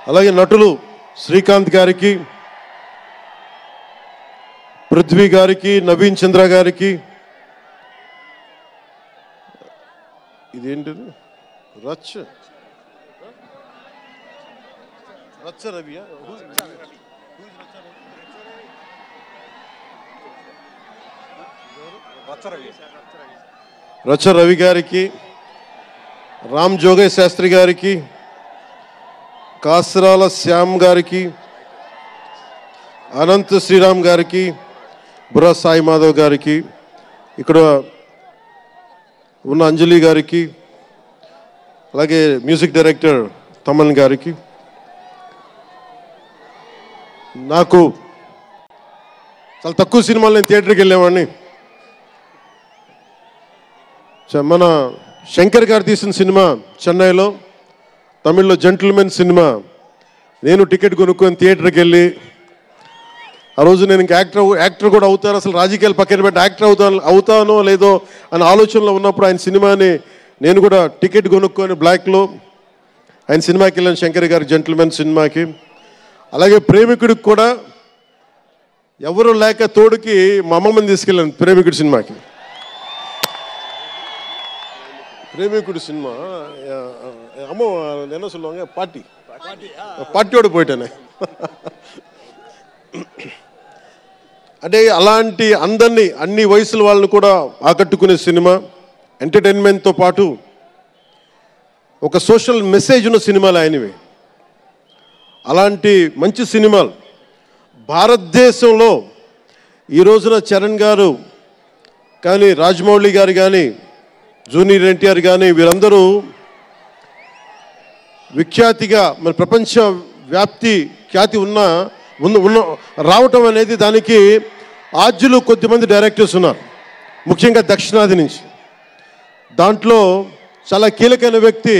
అలాగే నటులు శ్రీకాంత్ గారికి, పృథ్వీ గారికి, నవీన్ చంద్ర గారికి, ఇదేంటిది రచ్చ రవియా, రచ్చ రవి గారికి, రామ్ జోగయ్య శాస్త్రి గారికి, కాసరాల శ్యామ్ గారికి, అనంత్ శ్రీరామ్ గారికి, బుర్రా సాయి మాధవ్ గారికి, ఇక్కడ ఉన్న అంజలి గారికి, అలాగే మ్యూజిక్ డైరెక్టర్ తమన్ గారికి, నాకు చాలా తక్కువ సినిమాలు నేను థియేటర్కి వెళ్ళేవాడిని. మన శంకర్ గారు తీసిన సినిమా చెన్నైలో, తమిళ్లో జెంటిల్మెన్ సినిమా, నేను టికెట్ కొనుక్కొని థియేటర్కి వెళ్ళి, ఆ రోజు నేను ఇంకా యాక్టర్ కూడా అవుతాను, అసలు రాజకీయాలు పక్కన పెట్టి యాక్టర్ అవుతానో లేదో అనే ఆలోచనలో ఉన్నప్పుడు ఆయన సినిమాని నేను కూడా టికెట్ కొనుక్కొని బ్లాక్లో ఆయన సినిమాకి వెళ్ళాను, శంకర్ గారి జెంటిల్మెన్ సినిమాకి. అలాగే ప్రేమికుడికి కూడా ఎవరు లేక తోడుకి మా అమ్మమ్మని తీసుకెళ్ళాను ప్రేమికుడి సినిమాకి. ప్రేమికుడి సినిమా అమ్మ என்ன சொல்லுவாங்க పార్టీயோடு పోయిటానే. అంటే అలాంటి అందరినీ, అన్ని వయసుల వాళ్ళని కూడా ఆకట్టుకునే సినిమా, ఎంటర్టైన్మెంట్తో పాటు ఒక సోషల్ మెసేజ్ ఉన్న సినిమాలు ఆయనవి. అలాంటి మంచి సినిమాలు భారతదేశంలో ఈ రోజున చరణ్ గారు కానీ, రాజమౌళి గారు కానీ, జూనియర్ ఎన్టీఆర్ కానీ, వీరందరూ విఖ్యాతిగా మన ప్రపంచ వ్యాప్తి ఖ్యాతి ఉన్న రావటం అనేది, దానికి ఆద్యులు కొద్దిమంది డైరెక్టర్స్ ఉన్నారు, ముఖ్యంగా దక్షిణాది నుంచి. దాంట్లో చాలా కీలకమైన వ్యక్తి